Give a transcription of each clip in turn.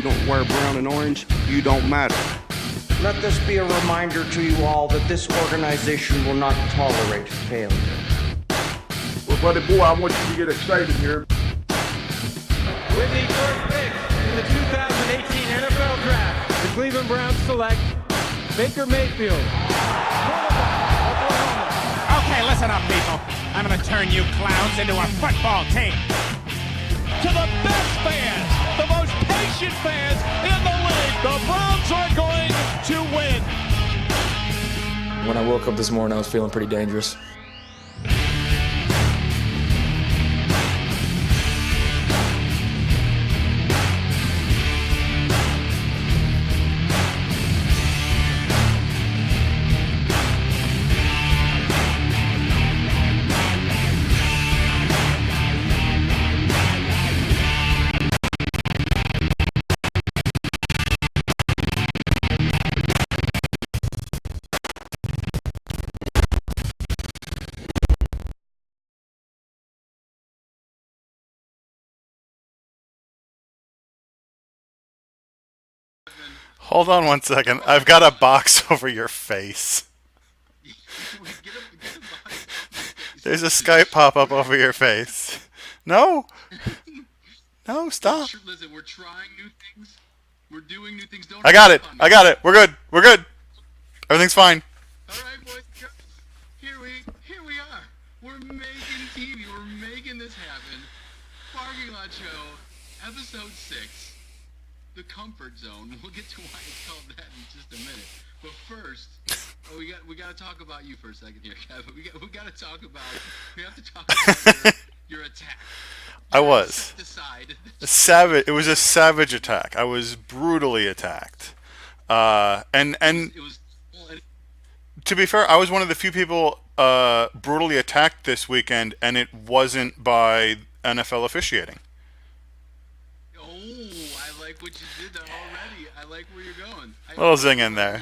don't wear brown and orange, you don't matter. Let this be a reminder to you all that this organization will not tolerate failure. Well, buddy boy, I want you to get excited here. With the first pick in the 2018 NFL Draft, the Cleveland Browns select Baker Mayfield. Okay, listen up, people. I'm gonna turn you clowns into a football team. To the best fans, the most patient fans in the league, the Browns are going to win. When I woke up this morning, I was feeling pretty dangerous. Hold on one second. I've got a box over your face. There's a Skype pop-up over your face. No. No, stop. Listen, we're trying new things. We're doing new things. Don't I got it. I got it. We're good. We're good. Everything's fine. All right, boys. Here we are. We're making TV. We're making this happen. Parking Lot Show, episode 6. The comfort zone. We'll get to why it's called that in just a minute. But first, we got to talk about you for a second here, Kevin. We got to talk about. We have to talk about your attack. I was savage. It was a savage attack. I was brutally attacked. And it was. To be fair, I was one of the few people brutally attacked this weekend, and it wasn't by NFL officiating. Like what you did already. I like where you're going. Little zing in there.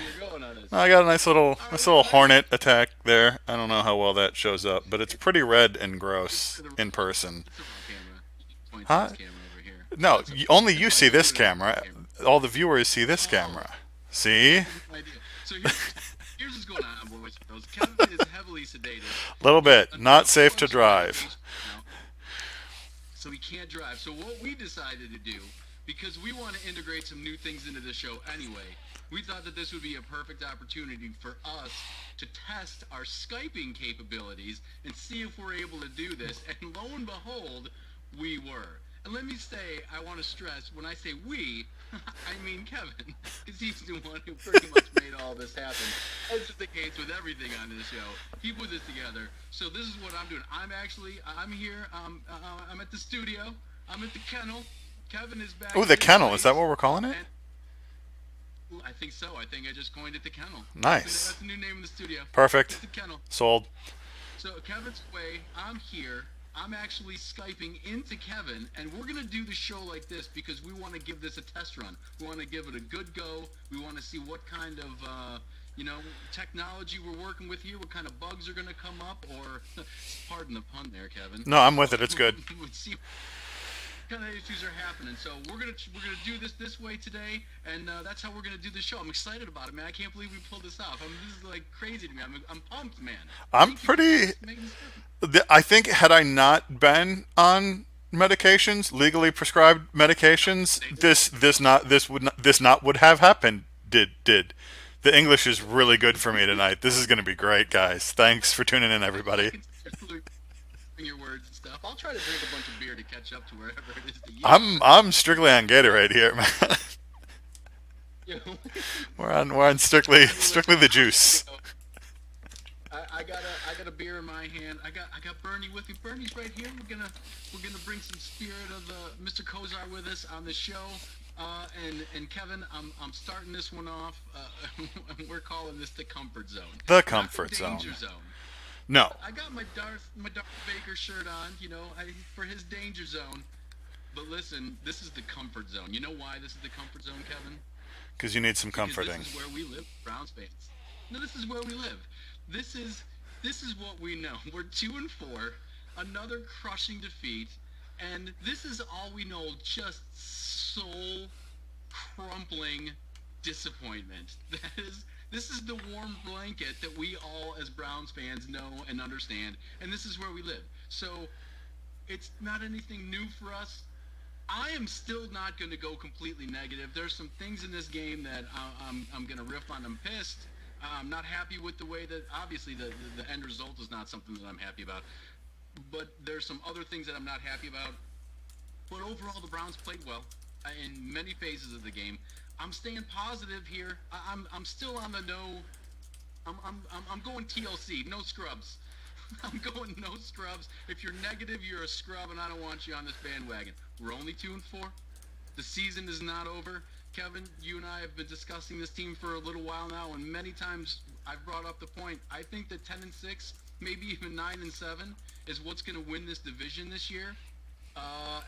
I got a nice little hornet attack there. I don't know how well that shows up, but it's pretty red and gross in person. Huh? No, only you see this camera. All the viewers see this camera. See? So here's what's going on, boys. Kevin is heavily sedated. Little bit. Not safe to drive. So he can't drive. So what we decided to do, because we want to integrate some new things into the show anyway, we thought that this would be a perfect opportunity for us to test our Skyping capabilities and see if we're able to do this. And lo and behold, we were. And let me say, I want to stress, when I say we, I mean Kevin, because he's the one who pretty much made all this happen. As is the case with everything on this show. He put this together. So this is what I'm doing. I'm here. I'm at the studio. I'm at the kennel. Kevin is back. Oh, the kennel. Is that what we're calling it? I think so. I think I just coined it the kennel. Nice. That's the new name of the studio. Perfect. It's the kennel. Sold. So Kevin's away. I'm here. I'm actually Skyping into Kevin, and we're going to do the show like this because we want to give this a test run. We want to give it a good go. We want to see what kind of, technology we're working with here, what kind of bugs are going to come up, or, pardon the pun there, Kevin. No, I'm with it. It's good. We'll see what kind of issues are happening. So we're gonna do this way today, and that's how we're gonna do the show. I'm excited about it, man. I can't believe we pulled this off. This is like crazy to me. I'm pumped, man. I'm pretty. I think had I not been on medications, legally prescribed medications, this would have happened. Did the English is really good for me tonight. This is gonna be great, guys. Thanks for tuning in, everybody. Your words and stuff. I'll try to drink a bunch of beer to catch up to wherever it is that you I'm strictly on Gatorade here, man. we're on strictly the juice. I got a beer in my hand. I got Bernie with me. Bernie's right here. We're gonna bring some spirit of Mr. Kozar with us on the show. And Kevin, I'm starting this one off. We're calling this the comfort zone. The comfort danger zone. zone. No. I got my Darth Baker shirt on, for his danger zone. But listen, this is the comfort zone. You know why this is the comfort zone, Kevin? Because you need some comforting. This is where we live, Browns fans. No, this is where we live. This is what we know. We're 2-4, another crushing defeat, and this is all we know. Just soul crumpling disappointment. This is the warm blanket that we all as Browns fans know and understand, and this is where we live. So it's not anything new for us. I am still not going to go completely negative. There's some things in this game that I'm going to riff on. I'm pissed. I'm not happy with the way that, obviously, the end result is not something that I'm happy about. But there's some other things that I'm not happy about. But overall, the Browns played well in many phases of the game. I'm staying positive here. I'm still on the no. I'm going TLC, no scrubs. I'm going no scrubs. If you're negative, you're a scrub, and I don't want you on this bandwagon. We're only 2-4. The season is not over. Kevin, you and I have been discussing this team for a little while now, and many times I've brought up the point. I think that 10-6, maybe even 9-7, is what's going to win this division this year,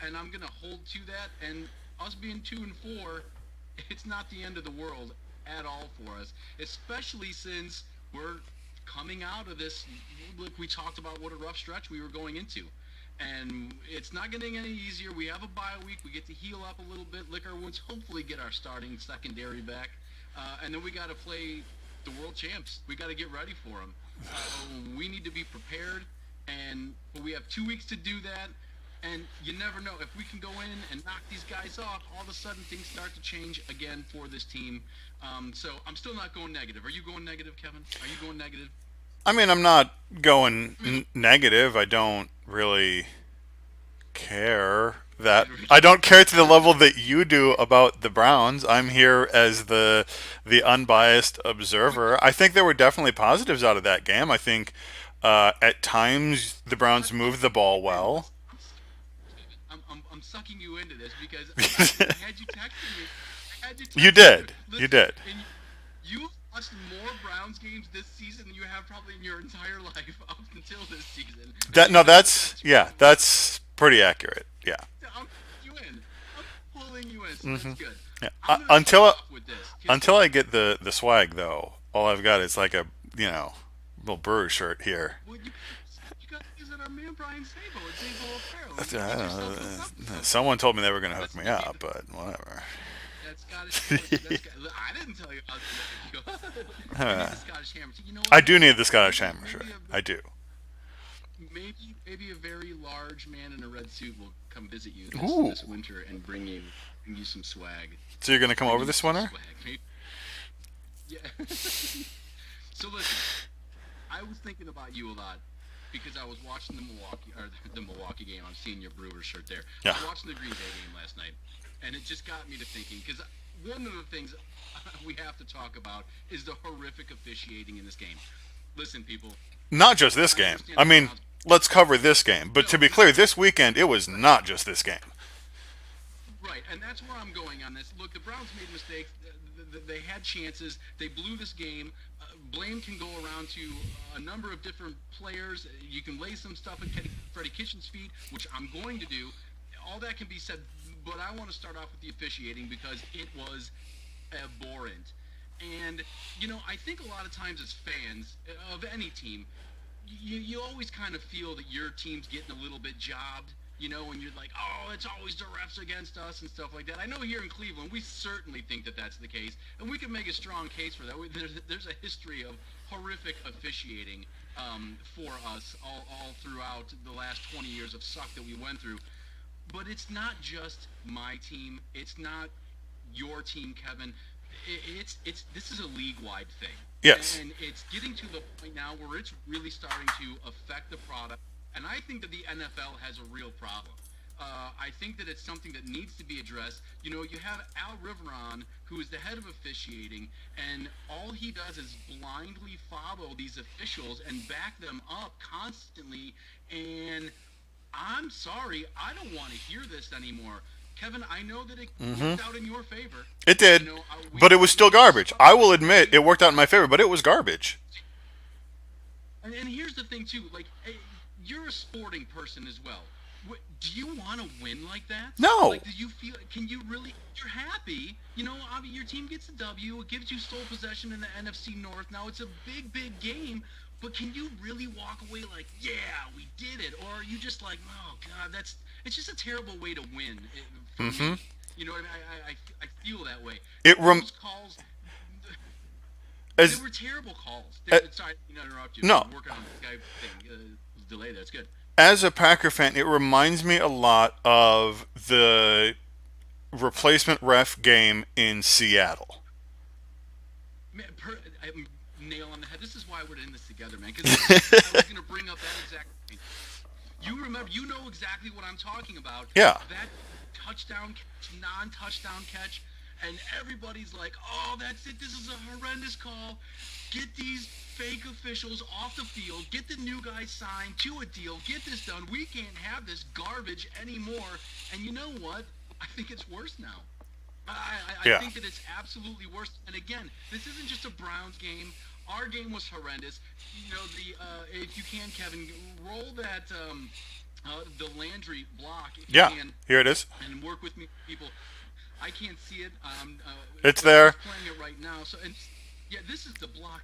and I'm going to hold to that. And us being 2-4, it's not the end of the world at all for us, especially since we're coming out of this. Look, we talked about what a rough stretch we were going into. And it's not getting any easier. We have a bye week. We get to heal up a little bit, lick our wounds, hopefully get our starting secondary back. And then we got to play the world champs. We got to get ready for them. We need to be prepared. But we have 2 weeks to do that. And you never know. If we can go in and knock these guys off, all of a sudden things start to change again for this team. So I'm still not going negative. Are you going negative, Kevin? Are you going negative? I mean, I'm not going negative. I don't really care that. I don't care to the level that you do about the Browns. I'm here as the unbiased observer. I think there were definitely positives out of that game. I think at times the Browns moved the ball well. I'm sucking you into this because I had you texting me. You did. Listen, You did. And you watched more Browns games this season than you have probably in your entire life up until this season. That's pretty accurate. Yeah. I'm pulling you in. So that's good. Yeah. Until I get the swag though, all I've got is like a little brewer shirt here. Well, you got to use it our man Brian Sabo at Sabo Apparel. Someone told me they were going to hook me up, but whatever. I didn't tell you about the Scottish Hammer. You know what? I do need the Scottish Hammer shirt. I do. Maybe a very large man in a red suit will come visit you this winter and bring you some swag. So you're going to come over this winter? Yeah. So listen, I was thinking about you a lot because I was watching the Milwaukee game. I'm seeing your Brewers shirt there. Yeah. I was watching the Green Bay game last night, and it just got me to thinking because one of the things we have to talk about is the horrific officiating in this game. Listen, people. Not just this game. I mean, let's cover this game. But to be clear, this weekend, it was not just this game. Right, and that's where I'm going on this. Look, the Browns made mistakes. They had chances. They blew this game. Blame can go around to a number of different players. You can lay some stuff at Freddie Kitchen's feet, which I'm going to do. All that can be said, but I want to start off with the officiating because it was abhorrent. And, I think a lot of times as fans of any team, you always kind of feel that your team's getting a little bit jobbed, and you're like, oh, it's always the refs against us and stuff like that. I know here in Cleveland, we certainly think that that's the case, and we can make a strong case for that. There's a history of horrific officiating for us all throughout the last 20 years of suck that we went through. But it's not just my team. It's not your team, Kevin. This is a league-wide thing. Yes. And it's getting to the point now where it's really starting to affect the product. And I think that the NFL has a real problem. I think that it's something that needs to be addressed. You have Al Riveron, who is the head of officiating, and all he does is blindly follow these officials and back them up constantly. And I'm sorry, I don't want to hear this anymore. Kevin, I know that it worked out in your favor. It did, but it was still garbage. I will admit it worked out in my favor, but it was garbage. And here's the thing, too. Like, you're a sporting person as well. Do you want to win like that? No. Like, do you feel? Can you really? You're happy. I mean, your team gets a W. It gives you sole possession in the NFC North. Now it's a big, big game. But can you really walk away like, yeah, we did it? Or are you just like, oh, God, it's just a terrible way to win for me. You know what I mean? I feel that way. It Those calls, as they were terrible calls. Sorry, to interrupt you. No. I'm working on the Skype thing. Delay there. It's good. as a Packer fan, it reminds me a lot of the replacement ref game in Seattle. Man, nail on the head. This is why we're in this together, man. Because I was going to bring up that exact thing. You remember, you know exactly what I'm talking about. Yeah. That touchdown catch, non-touchdown catch, and everybody's like, oh, that's it. This is a horrendous call. Get these fake officials off the field. Get the new guys signed to a deal. Get this done. We can't have this garbage anymore. And you know what? I think it's worse now. I think that it's absolutely worse. And again, this isn't just a Browns game. Our game was horrendous. You know, if you can, Kevin, roll that the Landry block. If you can, here it is. And work with me, people. I can't see it. It's there. I'm playing it right now. So, and yeah, this is the block.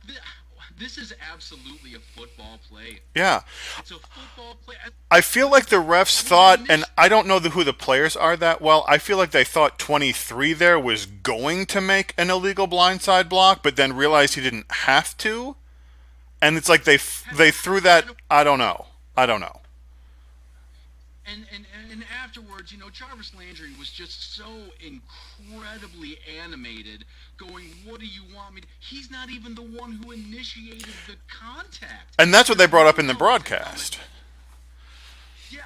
This is absolutely a football play. Yeah. It's a football play. I feel like the refs thought, and I don't know who the players are that well, I feel like they thought 23 there was going to make an illegal blindside block, but then realized he didn't have to. And it's like they threw that, I don't know. And afterwards, you know, Jarvis Landry was just so incredibly animated, going, what do you want me to... He's not even the one who initiated the contact. And that's what they brought up in the broadcast. Yeah,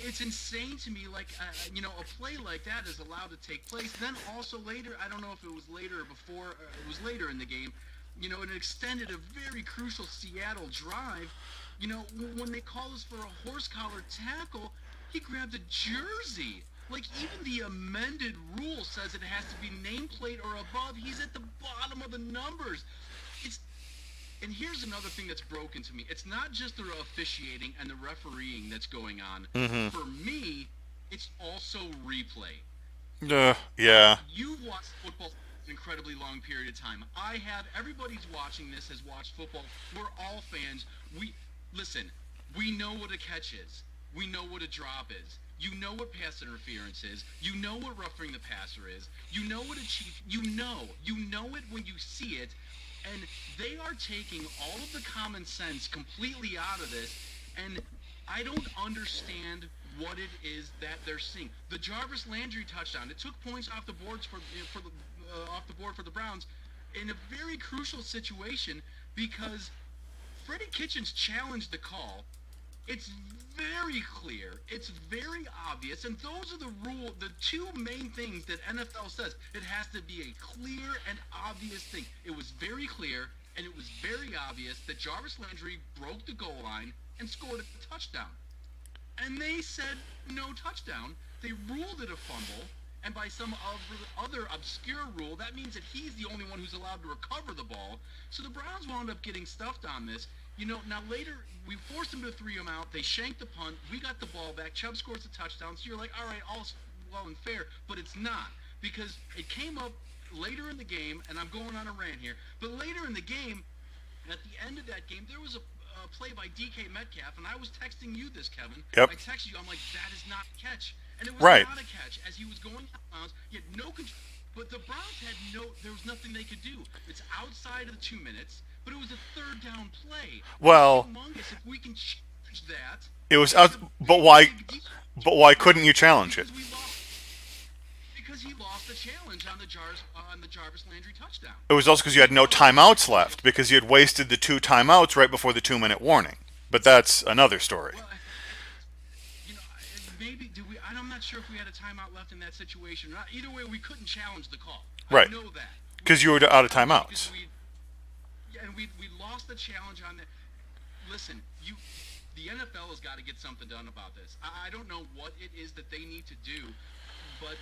it's insane to me, like, you know, a play like that is allowed to take place. Then also later, I don't know if it was later or before, it was later in the game, you know, it extended a very crucial Seattle drive. You know, when they call us for a horse collar tackle, he grabbed a jersey. Like, even the amended rule says it has to be nameplate or above. He's at the bottom of the numbers. And here's another thing that's broken to me. It's not just the officiating and the refereeing that's going on. Mm-hmm. For me, it's also replay. Yeah. You've watched football an incredibly long period of time. I have. Everybody's watching this has watched football. We're all fans. Listen, we know what a catch is. We know what a drop is. You know what pass interference is. You know what roughing the passer is. You know what a chief... You know it when you see it. And they are taking all of the common sense completely out of this. And I don't understand what it is that they're seeing. The Jarvis Landry touchdown, it took points off the boards off the board for the Browns in a very crucial situation because Freddie Kitchens challenged the call. It's very clear. It's very obvious. And those are the two main things that NFL says. It has to be a clear and obvious thing. It was very clear, and it was very obvious that Jarvis Landry broke the goal line and scored a touchdown. And they said no touchdown. They ruled it a fumble. And by some other obscure rule, that means that he's the only one who's allowed to recover the ball. So the Browns wound up getting stuffed on this. You know, now later, we forced them to three them out. They shanked the punt. We got the ball back. Chubb scores a touchdown. So you're like, all right, all's well and fair. But it's not. Because it came up later in the game, and I'm going on a rant here. But later in the game, at the end of that game, there was a play by DK Metcalf, and I was texting you this, Kevin. Yep. I texted you. I'm like, that is not a catch. And it was Right. not a catch. As he was going out of bounds, he had no control. But the Browns had there was nothing they could do. It's outside of the 2 minutes. But it was a third down play. Well, If we can change that, it was out. But why? But why couldn't you challenge it? Because he lost the challenge on the Jarvis Landry touchdown. It was also because you had no timeouts left because you had wasted the 2 timeouts right before the 2-minute warning. But that's another story. Well, you know, maybe I'm not sure if we had a timeout left in that situation or not. Either way, we couldn't challenge the call. Right. I know that. Because you were out of timeouts. And we lost the challenge on that. Listen, the NFL has got to get something done about this. I don't know what it is that they need to do, but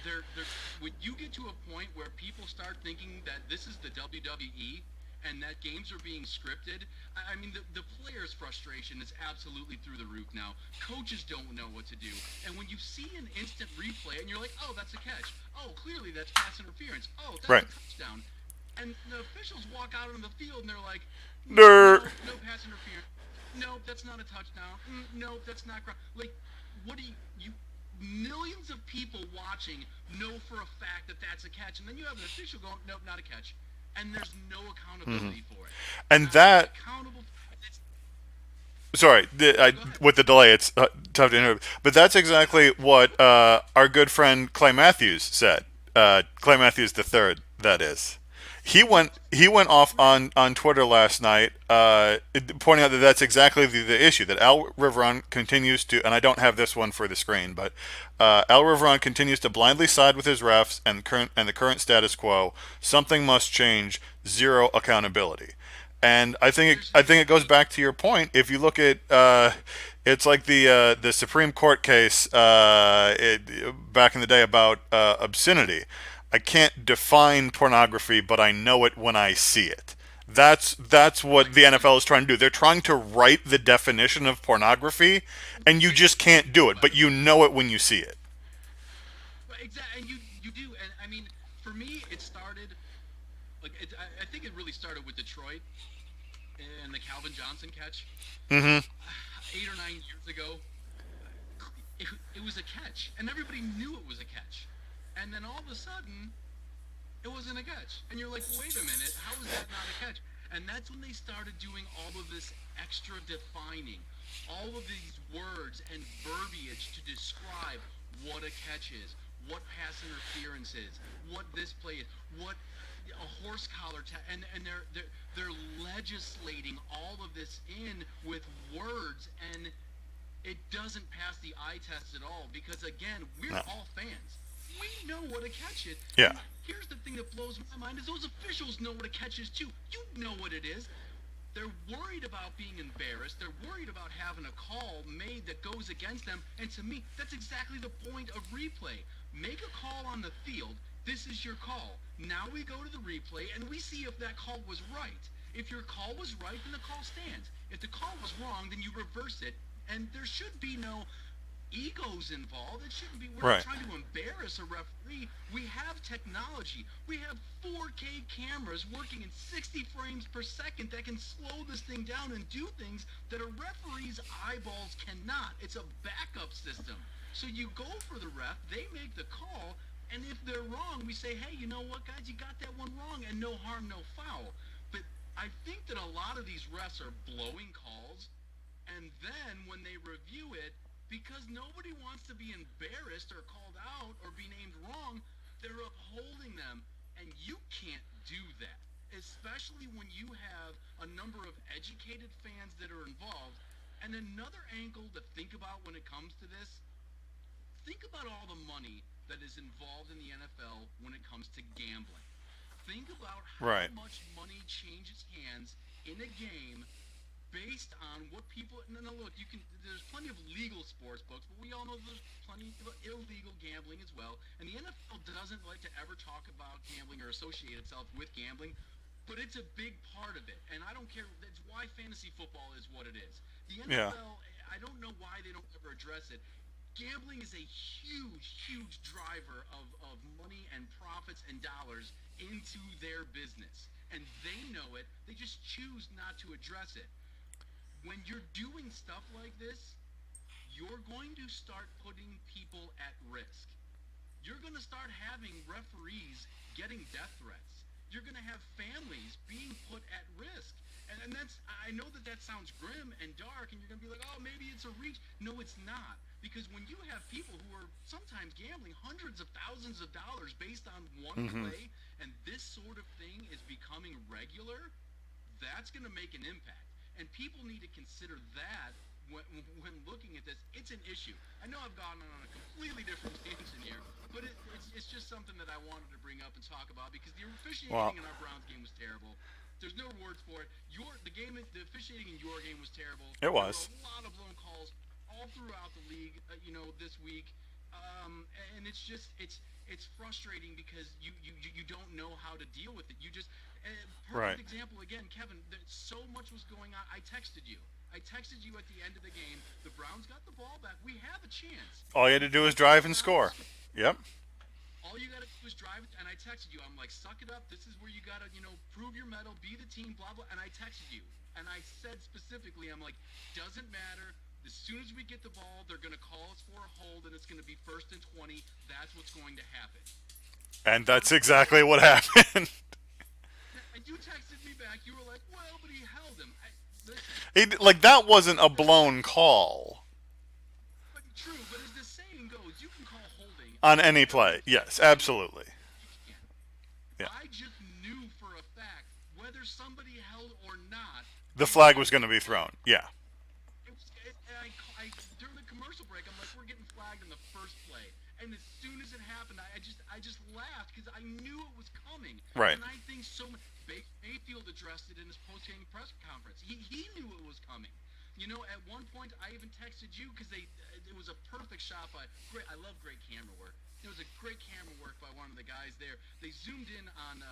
when you get to a point where people start thinking that this is the WWE and that games are being scripted, I mean, the players' frustration is absolutely through the roof now. Coaches don't know what to do. And when you see an instant replay and you're like, oh, that's a catch. Oh, clearly that's pass interference. Oh, that's right. a touchdown. And the officials walk out on the field and they're like, no pass interference. No, that's not a touchdown. No, that's not. Like, what do you millions of people watching know for a fact that that's a catch, and then you have an official going, nope, not a catch, and there's no accountability for it. And that, sorry, with the delay, it's tough to interrupt, but that's exactly what our good friend Clay Matthews said. Clay Matthews III, that is. He went off on Twitter last night, pointing out that that's exactly the issue, that Al Riveron continues to, and I don't have this one for the screen, but Al Riveron continues to blindly side with his refs and the current status quo. Something must change. Zero accountability. And I think it goes back to your point. If you look at it's like the Supreme Court case back in the day about obscenity. I can't define pornography, but I know it when I see it. That's what the NFL is trying to do. They're trying to write the definition of pornography, and you just can't do it, but you know it when you see it. Exactly, and you do. And I mean, for me, it started I think it really started with Detroit and the Calvin Johnson catch. 8 or 9 years ago, it was a catch, and everybody knew it was a catch. And then all of a sudden, it wasn't a catch. And you're like, wait a minute, how is that not a catch? And that's when they started doing all of this extra defining, all of these words and verbiage to describe what a catch is, what pass interference is, what this play is, what a horse collar and they're legislating all of this in with words, and it doesn't pass the eye test at all, because again, we're all fans. We know what a catch is. Yeah. And here's the thing that blows my mind is those officials know what a catch is too. You know what it is. They're worried about being embarrassed. They're worried about having a call made that goes against them. And to me, that's exactly the point of replay. Make a call on the field. This is your call. Now we go to the replay and we see if that call was right. If your call was right, then the call stands. If the call was wrong, then you reverse it. And there should be no egos involved. It shouldn't be, we're not trying to embarrass a referee. We have technology. We have 4K cameras working in 60 frames per second that can slow this thing down and do things that a referee's eyeballs cannot. It's a backup system. So you go for the ref, they make the call, and if they're wrong, we say, hey, you know what, guys, you got that one wrong, and no harm, no foul. But I think that a lot of these refs are blowing calls, and then when they review it, because nobody wants to be embarrassed or called out or be named wrong, they're upholding them, and you can't do that, especially when you have a number of educated fans that are involved. And another angle to think about when it comes to this, think about all the money that is involved in the NFL when it comes to gambling. Think about how much money changes hands in a game based on what people, no, look, there's plenty of legal sports books, but we all know there's plenty of illegal gambling as well, and the NFL doesn't like to ever talk about gambling or associate itself with gambling, but it's a big part of it, and I don't care, that's why fantasy football is what it is. The NFL, I don't know why they don't ever address it. Gambling is a huge, huge driver of money and profits and dollars into their business, and they know it, they just choose not to address it. When you're doing stuff like this, you're going to start putting people at risk. You're going to start having referees getting death threats. You're going to have families being put at risk. And that's, I know that sounds grim and dark, and you're going to be like, oh, maybe it's a reach. No, it's not. Because when you have people who are sometimes gambling hundreds of thousands of dollars based on one play, and this sort of thing is becoming regular, that's going to make an impact. And people need to consider that when looking at this. It's an issue. I know I've gone on a completely different tangent here, but it's just something that I wanted to bring up and talk about, because the officiating in our Browns game was terrible. There's no words for it. The officiating in your game was terrible. It was. There were a lot of blown calls all throughout the league, this week. And it's just it's frustrating because you don't know how to deal with it. You just perfect example again, Kevin. So much was going on. I texted you at the end of the game. The Browns got the ball back. We have a chance. All you had to do was drive and score. Yep. All you got to do is drive, and I texted you. I'm like, suck it up. This is where you got to, prove your mettle, be the team, blah, blah. And I texted you. And I said specifically, I'm like, doesn't matter. As soon as we get the ball, they're going to call us for a hold, and it's going to be 1st and 20. That's what's going to happen. And that's exactly what happened. And you texted me back. You were like, well, but he held him. Like, that wasn't a blown call. But true, but as the saying goes, you can call holding On any play. Yes, absolutely. Yeah. I just knew for a fact, whether somebody held or not, The flag was going to be thrown. Yeah. During the commercial break, I'm like, we're getting flagged in the first play. And as soon as it happened, I just laughed because I knew it was coming. Right. And I think so much. Mayfield addressed it in his post-game press conference. He knew it was coming. You know, at one point, I even texted you because it was a perfect shot by I love great camera work. It was a great camera work by one of the guys there. They zoomed in on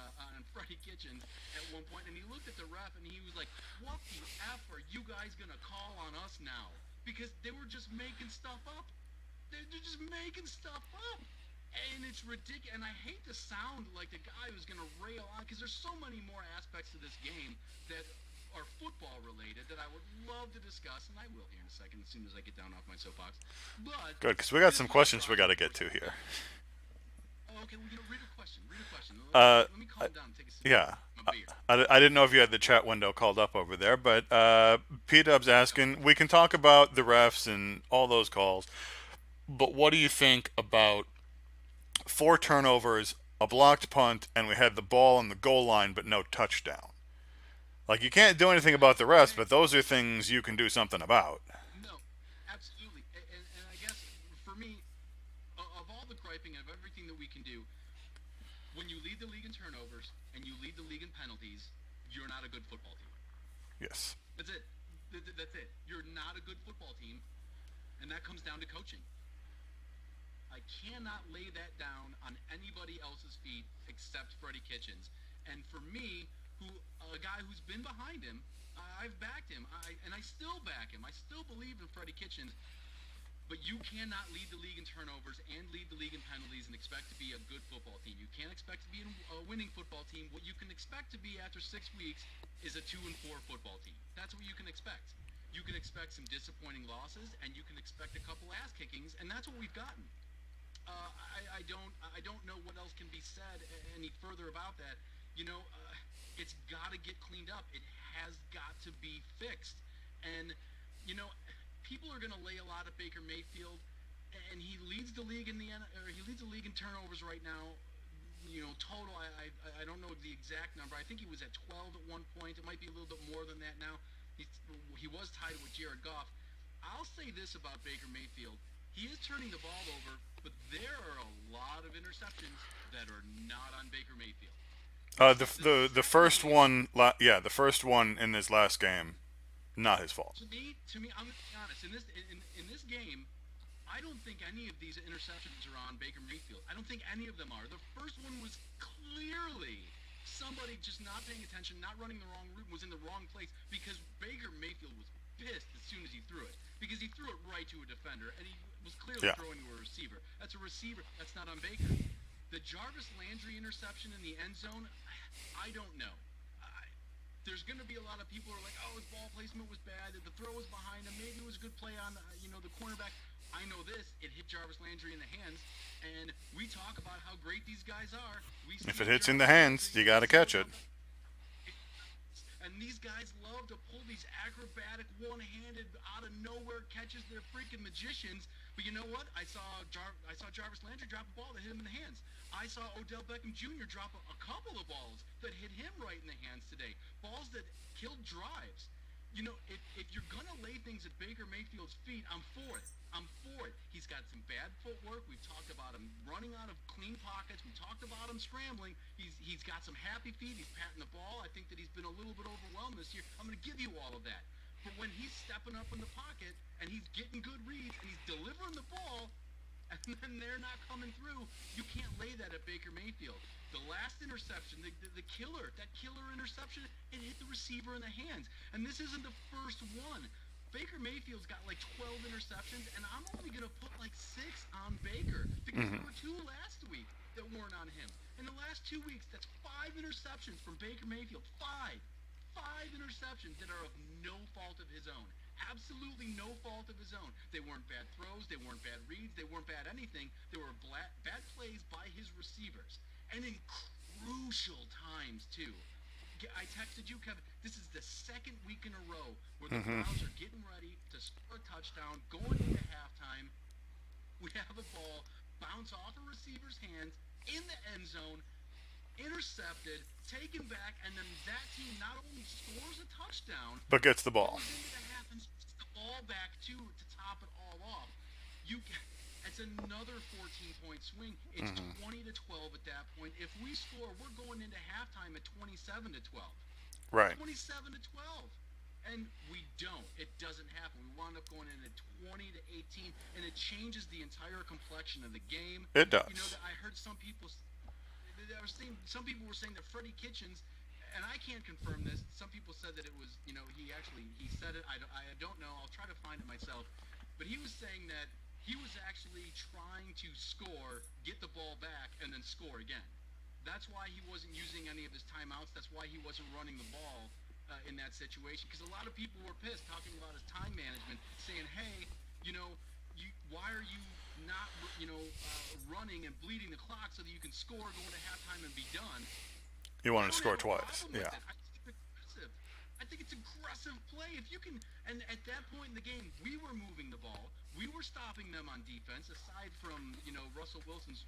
Freddie Kitchens at one point, and he looked at the ref, and he was like, what the F are you guys going to call on us now? Because they were just making stuff up. They're just making stuff up. And it's ridiculous. And I hate to sound like the guy who's going to rail on, because there's so many more aspects to this game that are football related that I would love to discuss, and I will here in a second as soon as I get down off my soapbox. But Good, because we got some questions we got to get to here. Oh, okay, well, read a question. Let me calm down and take a sip. Yeah. of my beer. I didn't know if you had the chat window called up over there, but P-Dub's asking, we can talk about the refs and all those calls, but what do you think about 4 turnovers, a blocked punt, and we had the ball on the goal line but no touchdown? Like, you can't do anything about the refs, but those are things you can do something about. No, absolutely. And I guess, for me, of all the griping of everything that we can do, when you lead the league in turnovers and you lead the league in penalties, you're not a good football team. Yes. That's it. That's it. You're not a good football team, and that comes down to coaching. I cannot lay that down on anybody else's feet except Freddie Kitchens. And for me, a guy who's been behind him, I've backed him, and I still back him. I still believe in Freddie Kitchens. But you cannot lead the league in turnovers and lead the league in penalties and expect to be a good football team. You can't expect to be a winning football team. What you can expect to be after 6 weeks is a 2-4 football team. That's what you can expect. You can expect some disappointing losses, and you can expect a couple ass kickings, and that's what we've gotten. I don't know what else can be said any further about that. You know, it's got to get cleaned up. It has got to be fixed. And, you know, people are going to lay a lot at Baker Mayfield, and he leads the league in turnovers right now. You know, total. I don't know the exact number. I think he was at 12 at one point. It might be a little bit more than that now. He was tied with Jared Goff. I'll say this about Baker Mayfield: he is turning the ball over, but there are a lot of interceptions that are not on Baker Mayfield. The first one, the first one in this last game, not his fault. To me, I'm going to be honest. In this game, I don't think any of these interceptions are on Baker Mayfield. I don't think any of them are. The first one was clearly somebody just not paying attention, not running the wrong route, was in the wrong place, because Baker Mayfield was pissed as soon as he threw it, because he threw it right to a defender, and he was clearly throwing to a receiver. That's a receiver. That's not on Baker. The Jarvis Landry interception in the end zone, I don't know. There's going to be a lot of people who are like, oh, his ball placement was bad, the throw was behind him, maybe it was a good play on the cornerback. I know this, it hit Jarvis Landry in the hands, and we talk about how great these guys are. If it hits in the hands, you got to catch it. And these guys love to pull these acrobatic, one-handed, out-of-nowhere catches. They're freaking magicians. But you know what? I saw Jarvis Landry drop a ball that hit him in the hands. I saw Odell Beckham Jr. drop a couple of balls that hit him right in the hands today. Balls that killed drives. You know, if you're going to lay things at Baker Mayfield's feet, I'm for it. He's got some bad footwork. We've talked about him running out of clean pockets. We talked about him scrambling. He's got some happy feet. He's patting the ball. I think that he's been a little bit overwhelmed this year. I'm going to give you all of that. But when he's stepping up in the pocket and he's getting good reads and he's delivering the ball, and then they're not coming through, you can't lay that at Baker Mayfield. The last interception, the killer, that killer interception, it hit the receiver in the hands. And this isn't the first one. Baker Mayfield's got like 12 interceptions, and I'm only going to put like 6 on Baker, because there were 2 last week that weren't on him. In the last 2 weeks, that's 5 interceptions from Baker Mayfield. 5 interceptions that are of no fault of his own. absolutely no fault of his own. They weren't bad throws, they weren't bad reads, they weren't bad anything. They were bad plays by his receivers, and in crucial times too. I texted you, Kevin. This is the second week in a row where the Browns are getting ready to score a touchdown, going into halftime. We have a ball bounce off a receiver's hands in the end zone, intercepted, taken back, and then that team not only scores a touchdown, but gets the ball. Goes into the half and gets the ball back too to top it all off. It's another 14-point swing. It's 20-12 at that point. If we score, we're going into halftime at 27-12. Right. 27-12. And we don't. It doesn't happen. We wound up going in at 20-18, and it changes the entire complexion of the game. It does. You know, I heard some people were saying that Freddie Kitchens, and I can't confirm this. Some people said that it was, you know, he said it. I don't know. I'll try to find it myself. But he was saying that he was actually trying to score, get the ball back, and then score again. That's why he wasn't using any of his timeouts. That's why he wasn't running the ball in that situation. Because a lot of people were pissed, talking about his time management, saying, hey, you know, why are you not, running and bleeding the clock so that you can score, go into halftime, and be done? You want to score twice. Yeah. I think it's aggressive play. If you can, and at that point in the game, we were moving the ball. We were stopping them on defense. Aside from, Russell Wilson's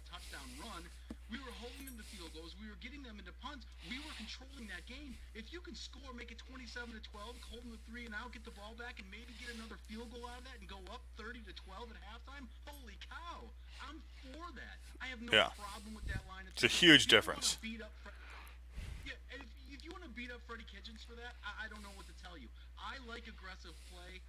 touchdown run, we were holding them to field goals. We were getting them into punts. We were controlling that game. If you can score, make it 27-12, hold them to 3 and out, get the ball back, and maybe get another field goal out of that and go up 30-12 at halftime, holy cow! I'm for that. I have no problem with that line. It's a huge difference. If you want to beat up Freddie Kitchens for that, I don't know what to tell you. I like aggressive play.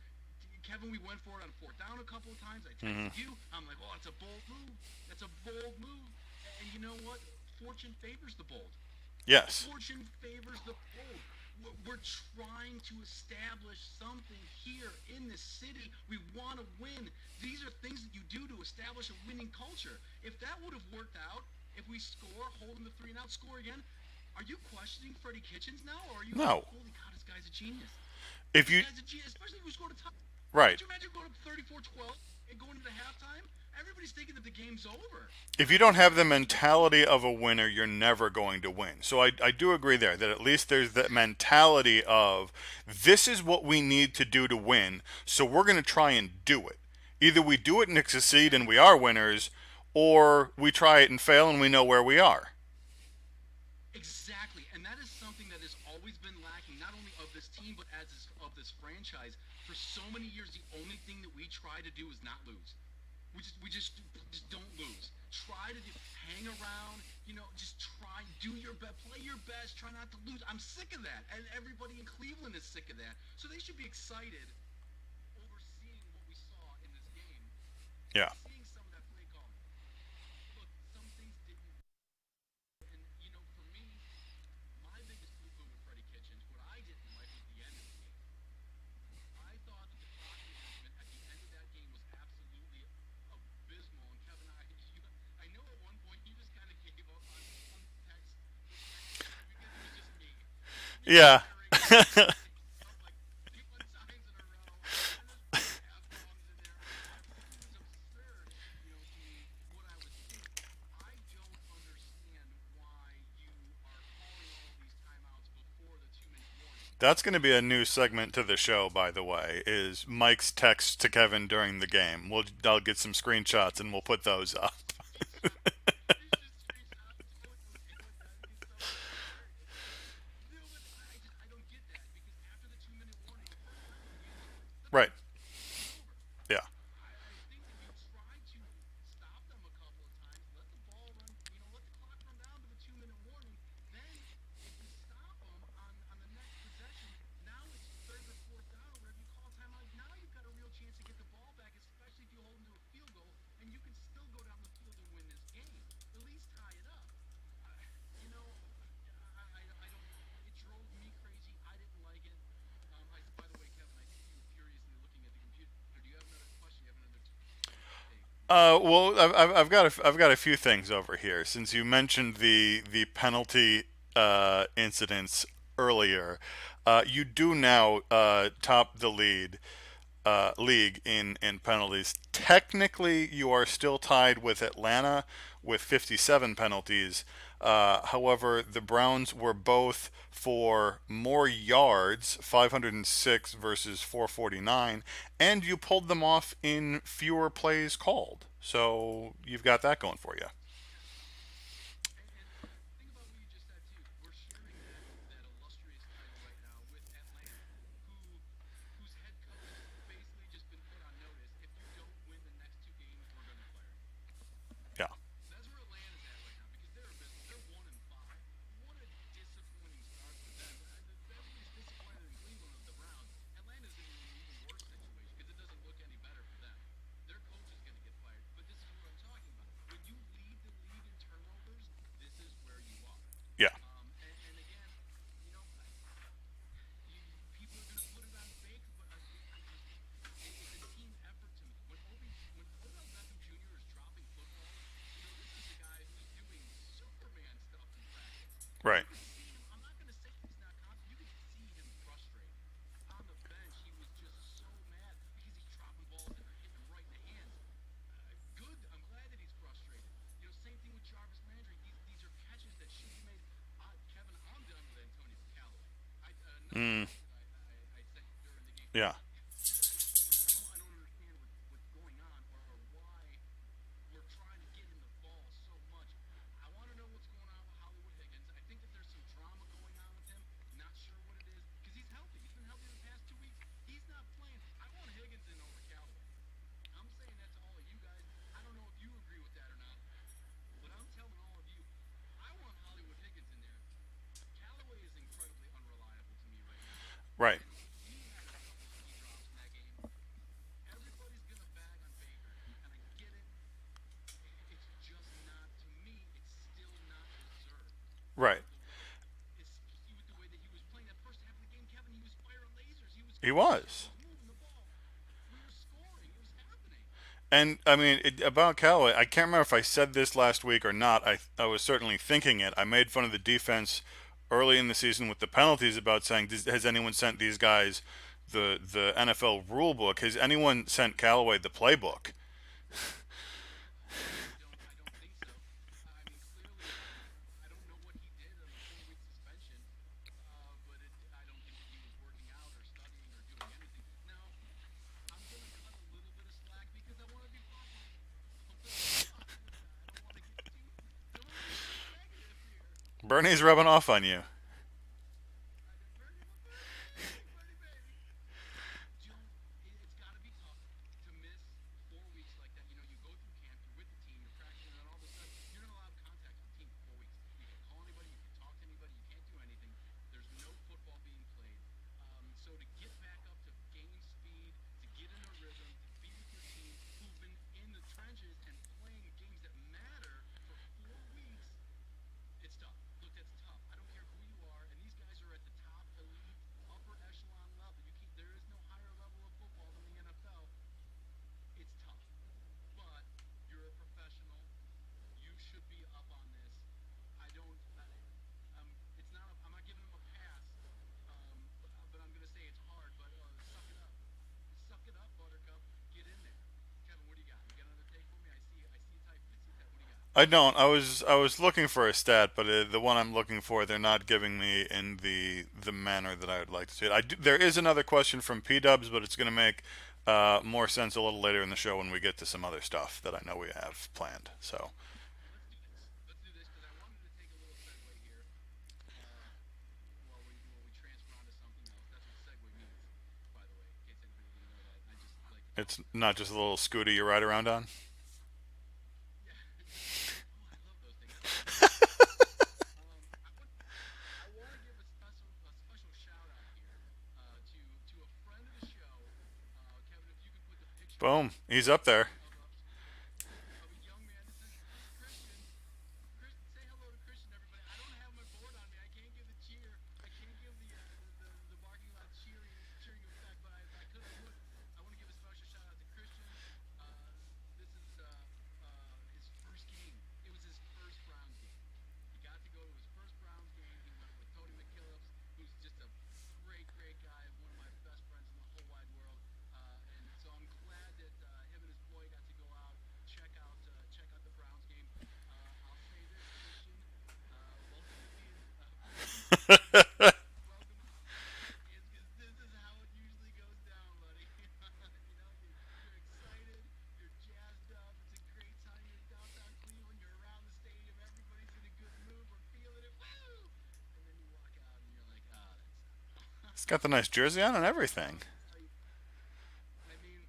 Kevin, we went for it on 4th down a couple of times. I texted you. I'm like, oh, it's a bold move. That's a bold move. And you know what? Fortune favors the bold. Yes. Fortune favors the bold. We're trying to establish something here in this city. We want to win. These are things that you do to establish a winning culture. If that would have worked out, if we score, hold them to 3 and out, score again, are you questioning Freddie Kitchens now, or are you No. like, holy God, this guy's a genius? If you, Especially if we scored a touchdown. right. Could you imagine going up 34-12 and going into halftime? Everybody's thinking that the game's over. If you don't have the mentality of a winner, you're never going to win. So I do agree there that at least there's that mentality of this is what we need to do to win, so we're going to try and do it. Either we do it and succeed and we are winners, or we try it and fail and we know where we are. Exactly, and that is something that has always been lacking, not only of this team, but of this franchise. For so many years, the only thing that we try to do is not lose. We just don't lose. Try to hang around, just try, do your best, play your best, try not to lose. I'm sick of that, and everybody in Cleveland is sick of that. So they should be excited over seeing what we saw in this game. Yeah. Seeing some of that play calling. Look, some things didn't. And, for me, my biggest boo-boo with Freddie Kitchens, what I didn't like was the end of the game. I thought that the clock management at the end of that game was absolutely abysmal. And Kevin, I know at one point you just kind of gave up on text because it was just me. Yeah. That's going to be a new segment to the show, by the way, is Mike's text to Kevin during the game. I'll get some screenshots and we'll put those up. Right. Yeah. Well, I've got a few things over here. Since you mentioned the penalty incidents earlier, you do now top the league in penalties. Technically, you are still tied with Atlanta with 57 penalties. However, the Browns were both for more yards, 506 versus 449, and you pulled them off in fewer plays called. So you've got that going for you. Think about what you just said too. We're sharing that illustrious title right now with Atlanta, whose head coach has basically just been put on notice. If you don't win the next two games, we're going to fire you. Yeah. That's where Atlanta's at right now because they're abysmal. They're 1-5. What a disappointing start for them. Everybody's disappointed in Cleveland with the Browns. Atlanta's in an even worse situation because it doesn't look any better for them. Their coach is going to get fired. But this is what I'm talking about. When you lead the league in turnovers, this is where you are. Yeah. And again, you know, people are going to put it on Baker, but it's a team effort to me. When Odell Beckham Jr. is dropping footballs, you know, this is a guy who's doing Superman stuff in practice. Right. You can see him. I'm not going to say he's not confident. You can see him frustrated. On the bench, he was just so mad because he's dropping balls that are hitting him right in the hands. Good. I'm glad that he's frustrated. You know, same thing with Jarvis Landry. These are catches that should be made. Kevin, I'm done with Antonio Callaway. I said during the game. Yeah. I don't understand what's going on or why we're trying to get him the ball so much. I want to know what's going on with Hollywood Higgins. I think that there's some drama going on with him. Not sure what it is because he's healthy. He's been healthy the past 2 weeks. He's not playing. I want Higgins in over Callaway. I'm saying that to all of you guys. I don't know if you agree with that or not, but I'm telling all of you, I want Hollywood Higgins in there. Callaway is incredibly unreliable to me right now. Right. He had a couple key drops in that game. Everybody's going to bag on Baker, and I get it. It's just not, to me, it's still not deserved. Right. Especially with the way that he was playing that first half of the game, Kevin, he was firing lasers. He was. Moving the ball. We were scoring. It was happening. And I mean, about Callaway, I can't remember if I said this last week or not. I was certainly thinking it. I made fun of the defense early in the season with the penalties about saying, has anyone sent these guys the NFL rule book? Has anyone sent Callaway the playbook? I don't think so. I mean, clearly, I don't know what he did on the 4-week suspension, but I don't think that he was working out or studying or doing anything. Now, I'm going to cut a little bit of slack because I want to be positive. I don't want to get too negative here. Bernie's rubbing off on you. It's got to be tough to miss 4 weeks like that. You know, you go through camp, you're with the team, you're practicing, and all of a sudden, you're not allowed contact with the team for 4 weeks. You can't call anybody, you can't talk to anybody, you can't do anything. There's no football being played. So to get back up to game speed, to get in a rhythm, to be with your team who've been in the trenches and playing games that matter for 4 weeks, it's tough. Look, that's tough. I don't care who you are, and these guys are at the top elite, upper echelon level. There is no higher level of football than the NFL. It's tough, but you're a professional. You should be up on this. I don't. It's not. I'm not giving them a pass, but I'm gonna say it's hard. But suck it up, Buttercup. Get in there. Kevin, what do you got? You got another take for me? I see you typing. I see that. What do you got? I don't. I was looking for a stat, but the one I'm looking for, they're not giving me in the manner that I would like to see it. There is another question from P Dubs, but it's going to make more sense a little later in the show when we get to some other stuff that I know we have planned. So. Let's do this because I wanted to take a little segue here while we transfer on to something else. That's what segue means, by the way, in case anybody didn't know that. I just like to It's not just a little scooter you ride around on. Yeah. Oh, I love those things. I want to give a special shout out here to a friend of the show, Kevin. If you could put the picture Boom. He's up there. of a young man. This is Christian. Christian, say hello to Christian, everybody. I don't have my board on me. I can't give the cheer. I can't give the parking lot cheering effect, but I could. I want to give a special shout out to Christian. This is his first game. It was his first Browns game. He got to go to his first Browns game. He went with Tony McKillips, who's This is how it usually goes down, buddy. You're excited, you're jazzed up, it's a great time, you're downtown Cleveland, you're around the stadium, everybody's in a good mood, we're feeling it, woo! And then you walk out and you're like, ah, that's He's got the nice jersey on and everything. I mean,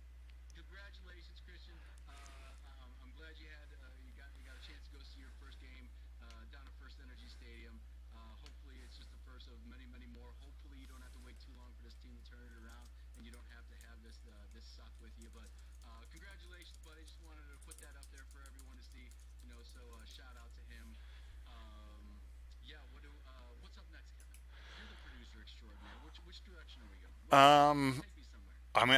congratulations, Christian. I'm glad you got a chance to go see your first game down at First Energy Stadium. Hopefully, it's just the first of many, many more. Hopefully, you don't have to wait too long for this team to turn it around, and you don't have to have this suck with you. But congratulations, buddy. Just wanted to put that up there for everyone to see. So shout out to him. Yeah. What's up next, Kevin? You're the producer extraordinaire. Which direction are we going? Take me somewhere. I mean,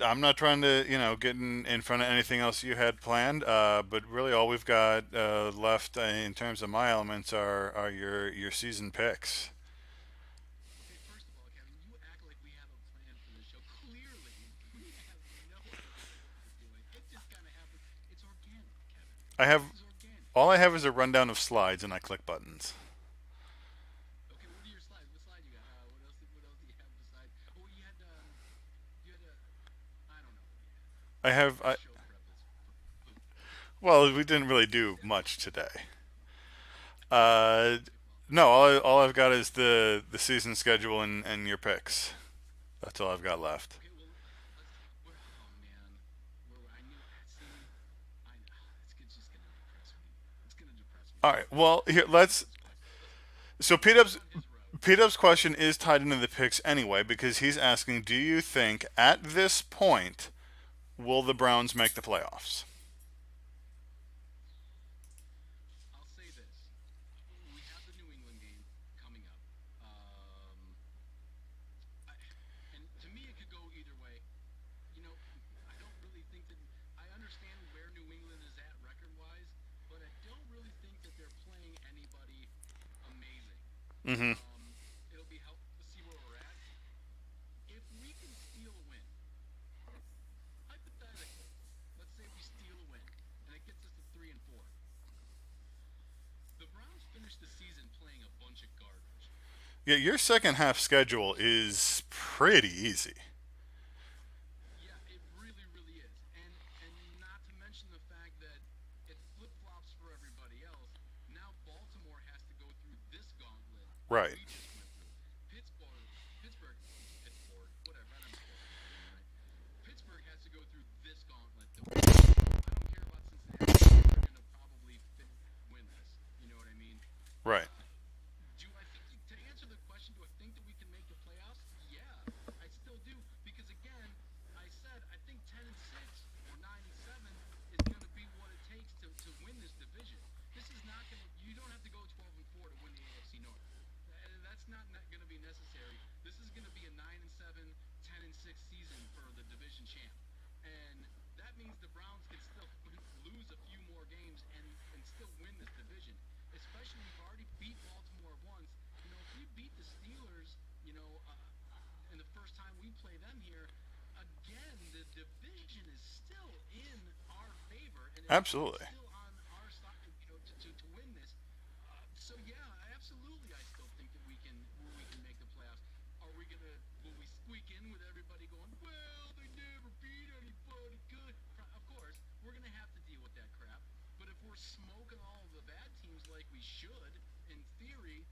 I'm not trying to, get in front of anything else you had planned, but really all we've got left in terms of my elements are your season picks. Okay, first of all, Kevin, you act like we have a plan for the show. Clearly, we have no idea what we're doing. It just kind of happens. It's organic, Kevin. I have This is organic. all I have is a rundown of slides, and I click buttons. Okay, what are your slides? What slide you got? What else? What else do you have besides? Oh, you had a. I don't know what you had. I have Show prep is. well, we didn't really do much today. Uh, no, all I've got is the season schedule and your picks. That's all I've got left. Okay, well, oh man, I knew. See, it's just gonna depress me. It's gonna depress me. All right. Well, here let's. So P-Dub's question is tied into the picks anyway because he's asking, do you think at this point will the Browns make the playoffs? I'll say this: we have the New England game coming up, and to me, it could go either way. I don't really think that. I understand where New England is at record-wise, but I don't really think that they're playing anybody amazing. Mm-hmm. It'll be helpful to see where we're at. If we can steal a win, hypothetically, let's say we steal a win, and it gets us to 3-4. The Browns finished the season playing a bunch of garbage. Yeah, your second half schedule is pretty easy. Yeah, it really, really is. And not to mention the fact that it flip-flops for everybody else. Now Baltimore has to go through this gauntlet. Right. We just went through. Pittsburgh, whatever. I don't know. Pittsburgh has to go through this gauntlet. I don't care about Cincinnati. They're going to probably win this. You know what I mean? Right. To answer the question, do I think that we can make the playoffs? Yeah, I still do. Because again, I said I think 10-6 or 9-7 is going to be what it takes to win this division. This is not going to. You don't have to go 12-4 to win the AFC North. That's not going to be necessary. This is going to be a 9-7, 10-6 season for the division champ, and that means the Browns can still lose a few more games and still win this division. Especially we've already beat Baltimore once. If we beat the Steelers, in the first time we play them here, again, the division is still in our favor, and it's Absolutely. still on our side, to win this. So yeah, absolutely, I still think that we can make the playoffs. Will we squeak in with everybody going, well, they never beat anybody good? Of course, we're gonna have to deal with that crap. But if we're smoking all of the bad teams like we should, in theory,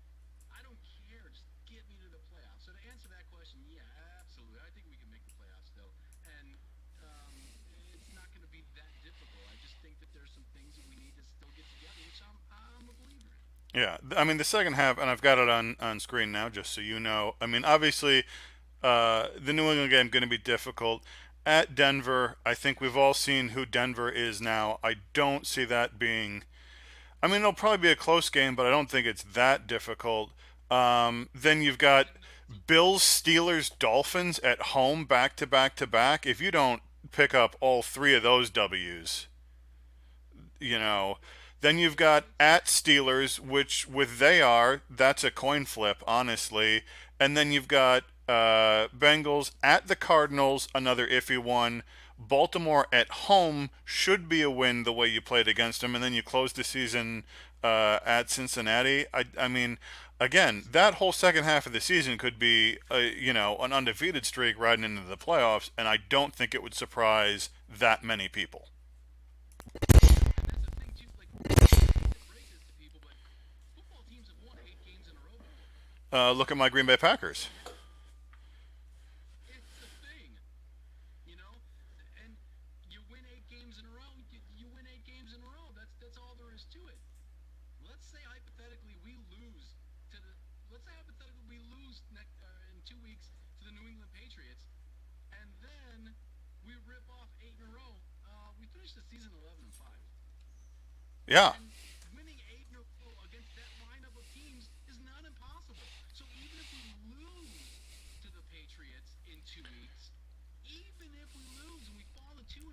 I don't care. Just get me to the playoffs. So to answer that question, yeah, absolutely. I think we can make the playoffs still. And it's not going to be that difficult. I just think that there's some things that we need to still get together, which I'm a believer in. Yeah. I mean, the second half, and I've got it on screen now, just so you know. I mean, obviously, the New England game going to be difficult. At Denver, I think we've all seen who Denver is now. I don't see that being. I mean, it'll probably be a close game, but I don't think it's that difficult. Then you've got Bills, Steelers, Dolphins at home, back to back to back. If you don't pick up all three of those W's, then you've got at Steelers, which that's a coin flip, honestly. And then you've got Bengals at the Cardinals, another iffy one. Baltimore at home should be a win the way you played against them, and then you close the season at Cincinnati. I mean, again, that whole second half of the season could be, an undefeated streak riding into the playoffs, and I don't think it would surprise that many people. And that's the thing too. Like, I hate to break this to people, but football teams have won 8 games in a row before. Look at my Green Bay Packers. It's a thing, you know. And you win 8 games in a row. You win 8 games in a row. That's all there is to it. Let's say hypothetically we lose to the. Let's say hypothetically we lose in 2 weeks to the New England Patriots, and then we rip off 8 in a row. We finish the season 11-5. Yeah. And winning 8 in a row against that lineup of teams is not impossible. So even if we lose to the Patriots in 2 weeks, even if we lose and we fall to 2-5,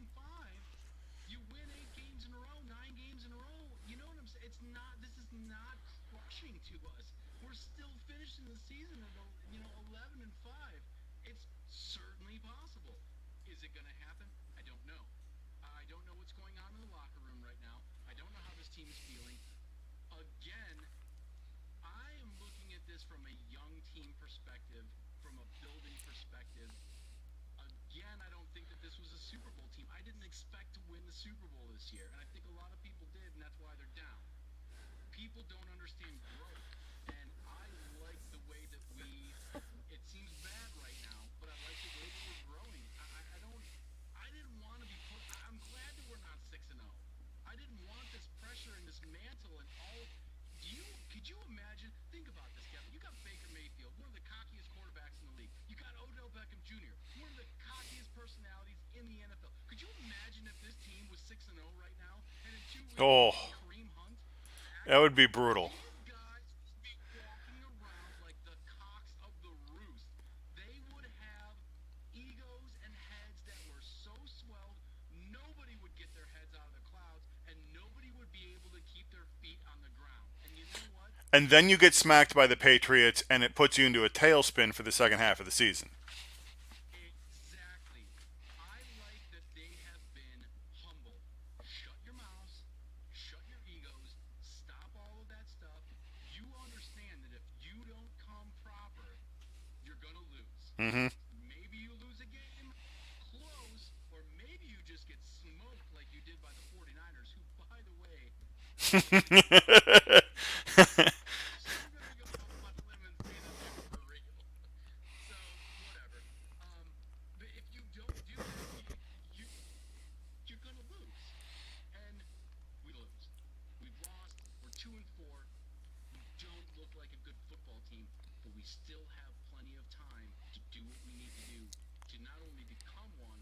you win 8 games in a row, 9 games in a row. You know what I'm saying? This is not crushing to us. We're still finishing the season at 11-5. It's certainly possible. Is it going to happen? I don't know. I don't know what's going on in the locker room right now. I don't know how this team is feeling. Again, I am looking at this from a young team perspective, from a building perspective. Again, I don't think that this was a Super Bowl team. I didn't expect to win the Super Bowl this year, and I think a lot of people did, and that's why they're down. People don't understand growth, and I like the way that it seems bad right now, but I like the way that we're growing. I didn't want to be I'm glad that we're not 6-0. I didn't want this pressure and this mantle and all. Could you imagine? Think about this, Kevin. You got Baker Mayfield, one of the cockiest quarterbacks in the league. You got Odell Beckham Jr., one of the cockiest personalities in the NFL. Could you imagine if this team was 6-0 right now, and in 2 weeks, Kareem Hunt? That would be brutal. These guys would be walking around like the cocks of the roost. They would have egos and heads that were so swelled, nobody would get their heads out of the clouds, and nobody would be able to keep their feet on the ground. And you know what? And then you get smacked by the Patriots, and it puts you into a tailspin for the second half of the season. Exactly. I like that they have been humble. Shut your mouths. Shut your egos. Stop all of that stuff. You understand that if you don't come proper, you're going to lose. Mm-hmm. Maybe you lose a game close, or maybe you just get smoked like you did by the 49ers, who, by the way, so I'm going to go out on a limb and say that they were for real. So, whatever. But if you don't do that, you're going to lose. And we lose. We've lost. We're 2-4. We don't look like a good football team, but we still have plenty of time to do what we need to do to not only become one,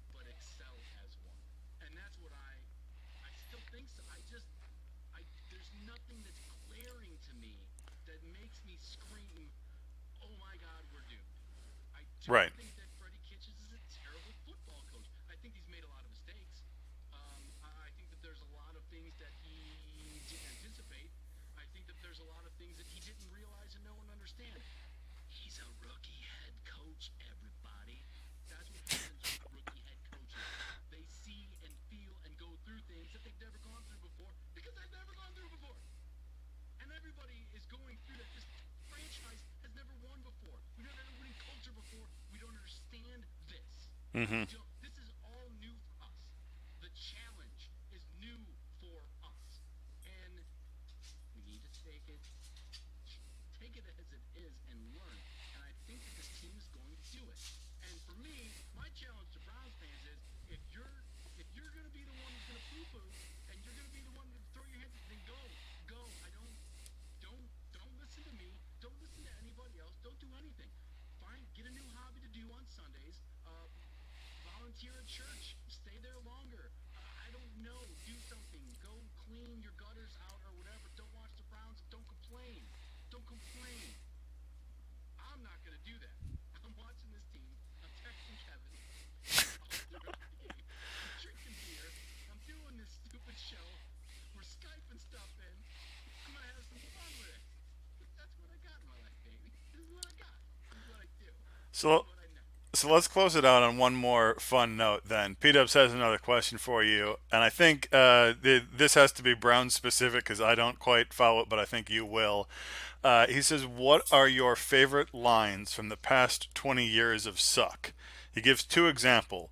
but excel as one. And that's what I still think so. There's nothing that's glaring to me that makes me scream, oh my God, we're doomed. I don't think that Freddie Kitchens is a terrible football coach. I think he's made a lot of mistakes. I think that there's a lot of things that he didn't anticipate. I think that there's a lot of things that he didn't realize and know and understand. He's a rookie head coach, everybody. That's what happens with rookie head coaches. They see and feel and go through things that they've never gone through before because they've never gone through before. And everybody is going through that. This franchise has never won before. We've never had a winning culture before. We don't understand this. Mm-hmm. This is all new for us. The challenge is new for us. And we need to take it as it is and learn. And I think that this team is going to do it. And for me, my challenge to Browns fans is if you're going to be the one who's going to poo-poo and you're going to be the one to throw your hands up, then go. Don't listen to me. Don't listen to anybody else. Don't do anything. Get a new hobby to do on Sundays. Volunteer at church. Stay there longer. I don't know. Do something. Go clean your gutters out or whatever. Don't watch the Browns. Don't complain. Don't complain. I'm not going to do that. I'm watching this team. I'm texting Kevin. I'm drinking beer. I'm doing this stupid show. We're Skyping stuff in. I'm going to have some fun with it. That's what I got in my life, baby. This is what I got. This is what I do. So So let's close it out on one more fun note then. P-Dubs has another question for you, and I think this has to be Brown specific because I don't quite follow it, but I think you will. He says, what are your favorite lines from the past 20 years of Suck? He gives two examples.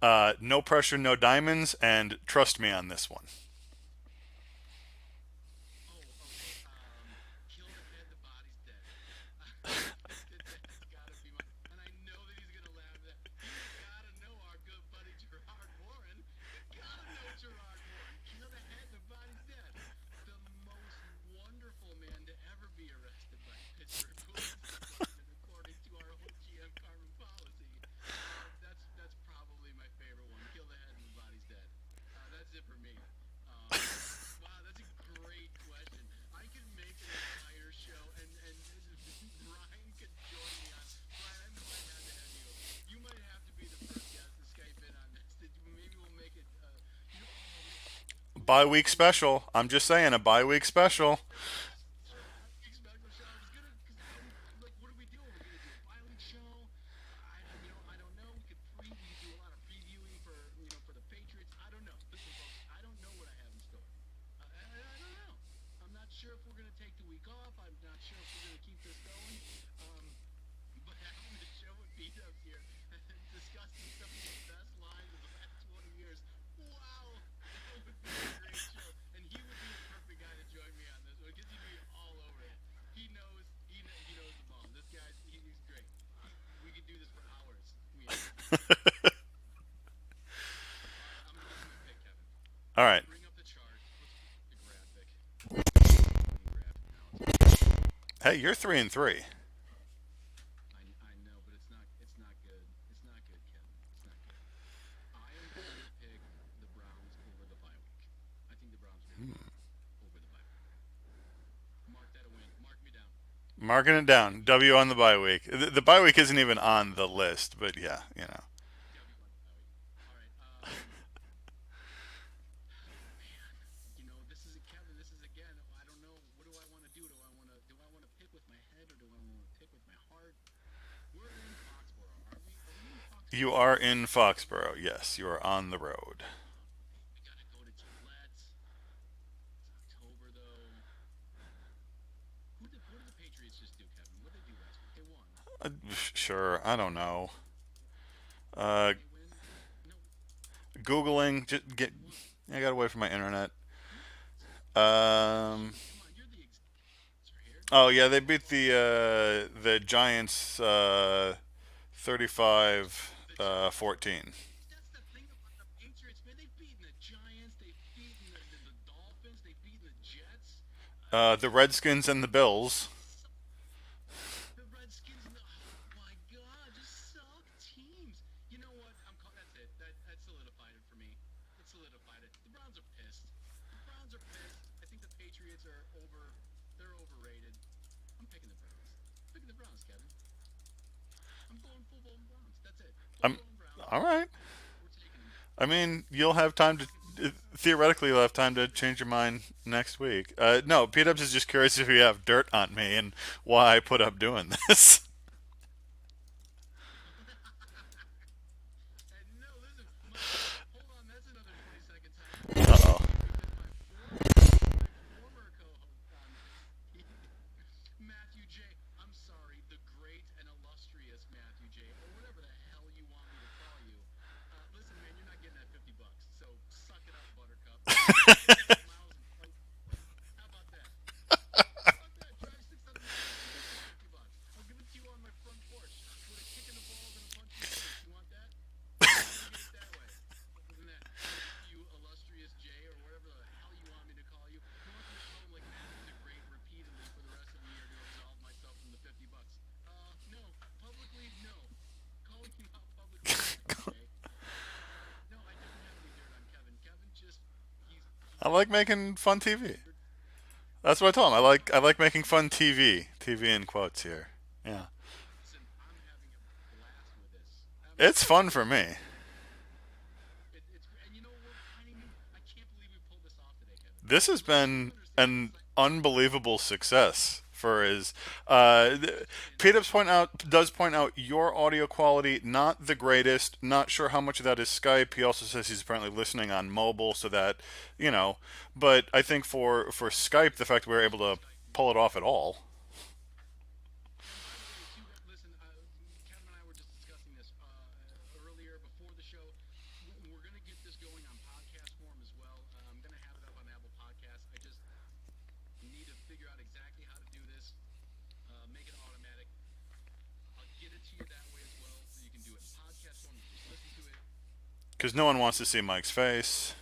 No pressure, no diamonds, and trust me on this one. Kill the head, the body's dead. That's gotta be my. And I know that he's gonna laugh at that. You gotta know our good buddy Gerard Warren. You gotta know Gerard Warren. Kill the head, the body's dead. The most wonderful man to ever be arrested by Pittsburgh police, according to our old GM Carmen policy. That's probably my favorite one. Kill the head, and the body's dead. That's it for me. Wow, that's a great question. I could make an entire show, and Brian could join me on. Brian, I might have to have you. You might have to be the first guest to Skype in on this. Maybe we'll make it. Bi-week special. I'm just saying, a bi-week special. Like, what are we doing? We're gonna do a bi-week show. I don't know. We could do a lot of previewing for for the Patriots. I don't know. Listen, folks, I don't know what I have in store. I don't know. I'm not sure if we're gonna take the week off. I'm not sure if we're gonna keep this going. But having the show with B-Dubs here and discussing some of the best lines of the last 20 years. Wow, that would be a great show. And he would be the perfect guy to join me on this one because he'd be all over it. He knows the ball. This guy's he's great. We could do this for hours. I'm gonna give you a pick, Kevin. All right. Bring up the chart. The graphic. Hey, you're 3-3. I know, but it's not good. It's not good, Kevin. It's not good. I am going to pick the Browns over the bye week. I think the Browns win over the bye week. Mark that a win. Mark me down. Marking it down. W on the bye week. The bye week isn't even on the list, but yeah, you know. All right. Man, this is Kevin. This is again. I don't know. What do I want to do? Do I want to pick with my head or do I want to pick with my heart? We're in Foxborough, are we? Are we in Foxborough? You are in Foxborough. Yes, you are on the road. We gotta go to Gillette. It's October though. What did the Patriots just do, Kevin? What did they do last week? They won. Sure, I don't know. They win? No. Googling. Just get. I got away from my internet. Come on, you're the answer here. Oh yeah, they beat the Giants 35-14. That's the thing about the Patriots, man. They've beaten the Giants. They've beaten the Dolphins. They've beaten the Jets. The Redskins and the Bills. The Redskins. Oh my God, just suck teams. You know what? That's it. That solidified it for me. It solidified it. The Browns are pissed. The Browns are pissed. I think the Patriots are over. They're overrated. I'm picking the Browns. Picking the Browns, Kevin. I'm going full blown Browns. That's it. Full blown Browns. All right. We're taking them. I mean, you'll have time to theoretically you'll have time to change your mind next week. No, P-Dubs is just curious if you have dirt on me and why I put up doing this. No, listen, hold on, that's another 20 seconds. Uh-oh. My former co-host on this, Matthew J. I'm sorry, the great and illustrious Matthew J. Or whatever the hell you want me to call you. Listen, man, you're not getting that $50, so suck it up, Buttercup. How about that? Drive 600 miles, $50. I'll give it to you on my front porch with a kick in the balls and a punch in the face. You want that? Get it that way. Isn't that you illustrious J or whatever the hell you want me to call you? You want me to call him like Matthew the Great repeatedly for the rest of the year to absolve myself from the $50? No. Publicly, no. Calling you out publicly, okay? No, I don't have any dirt on Kevin. Kevin just I like making fun TV. That's what I told him. I like making fun TV. TV in quotes here. Yeah. listen, I'm having a blast with this. It's fun for me. And you know what? I can't believe we pulled this off today, Kevin. This has been an unbelievable success for his. Does point out your audio quality not the greatest. Not sure how much of that is Skype. He also says he's apparently listening on mobile, so that But I think for Skype, the fact we were able to pull it off at all. Listen, Kevin and I were just discussing this earlier before the show. We're going to get this going on podcast form as well. I'm going to have it up on Apple Podcasts. I just need to figure out exactly how to do this, make it automatic. I'll get it to you that way as well, so you can do it in podcast form. Just listen to it. Because no one wants to see Mike's face.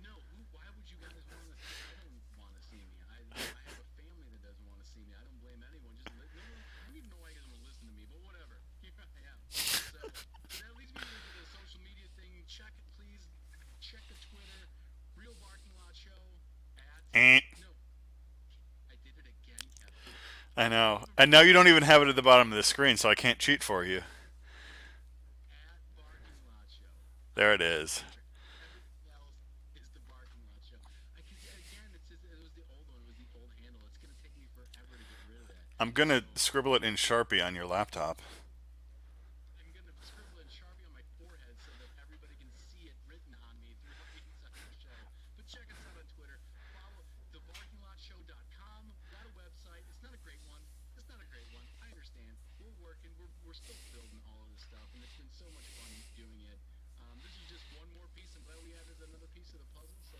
No, why would you guys want to? I don't want to see me. I have a family that doesn't want to see me. I don't blame anyone. Just no one. I don't even know why you guys want to listen to me, but whatever. Here I am. So that leads me to the social media thing. Check it, please. Check the Twitter. Real Parking Lot Show at. No, I did it again, Kevin. I know. And now you don't even have it at the bottom of the screen, so I can't cheat for you. At Parking Lot Show. There it is. Everything else is the Parking Lot Show. Again, it was the old one. It was the old handle. It's going to take me forever to get rid of that. I'm going to scribble it in Sharpie on your laptop. I'm going to scribble in Sharpie on my forehead so that everybody can see it written on me throughout the entire show. But check us out on Twitter. Follow theparkinglotshow.com. Got a website. It's not a great one. It's not a great one. I understand. We're working. We're still building all of this stuff, and it's been so much fun doing it. This is just one more piece. I'm glad we added another piece of the puzzle. So,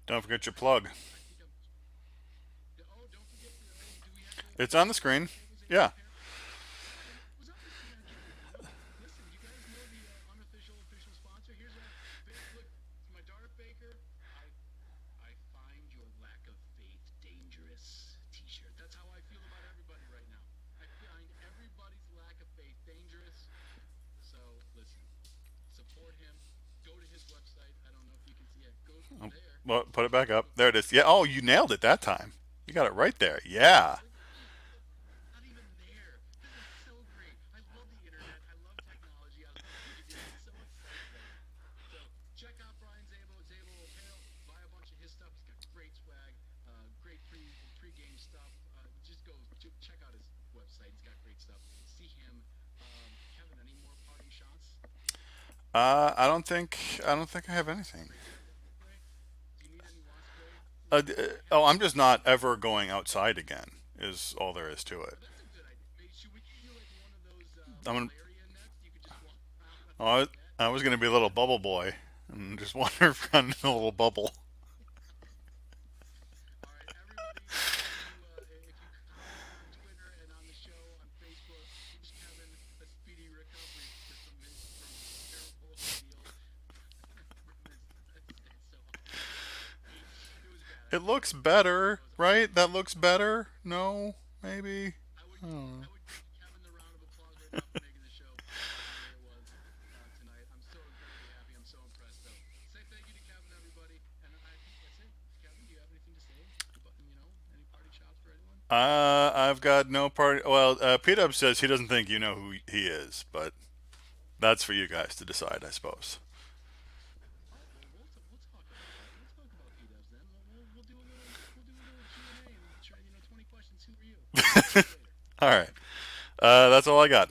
Don't forget your plug. I think don't forget. Do we have It's on the screen. Yeah. Was that listen, you guys know the unofficial official sponsor? Here's look, my Darth Baker. I find your lack of faith dangerous t-shirt. That's how I feel about everybody right now. I find everybody's lack of faith dangerous. So listen, support him. Go to his website. I don't know if you can see it. Go there. Well, put it back up. There it is. Yeah. Oh, you nailed it that time. You got it right there. Yeah. Not even there. This is so great. I love the internet. I love technology. I love video games. So excited about it. So check out Brian Zabel Apparel. Buy a bunch of his stuff. He's got great swag, great pre-game stuff. Just go check out his website. He's got great stuff. See him. Kevin, any more parting shots? I don't think I have anything. Do you need any wash spray? I'm just not ever going outside again. Is all there is to it. That's a good idea. Maybe should we give you like one of those I'm gonna- malaria nets? You could just walk around. I was gonna be a little bubble boy and just wander around in a little bubble. All right, everybody, if you comment on Twitter and on the show on Facebook, wish Kevin a speedy recovery from his terrible ordeal. It was bad. It looks better, right? That looks better. No, maybe. I would give Kevin the round of applause right now for making the show better than it was tonight. I'm so incredibly happy. I'm so impressed, though. Say thank you to Kevin, everybody. And I think that's it. Kevin, do you have anything to say? Any party shots for anyone? I've got no party. Well, P-Dub says he doesn't think you know who he is, but that's for you guys to decide, I suppose. We'll talk about that. We'll talk about P-Dubs then. We'll do a little Q&A and try, 20 questions. Who are you? All right. That's all I got.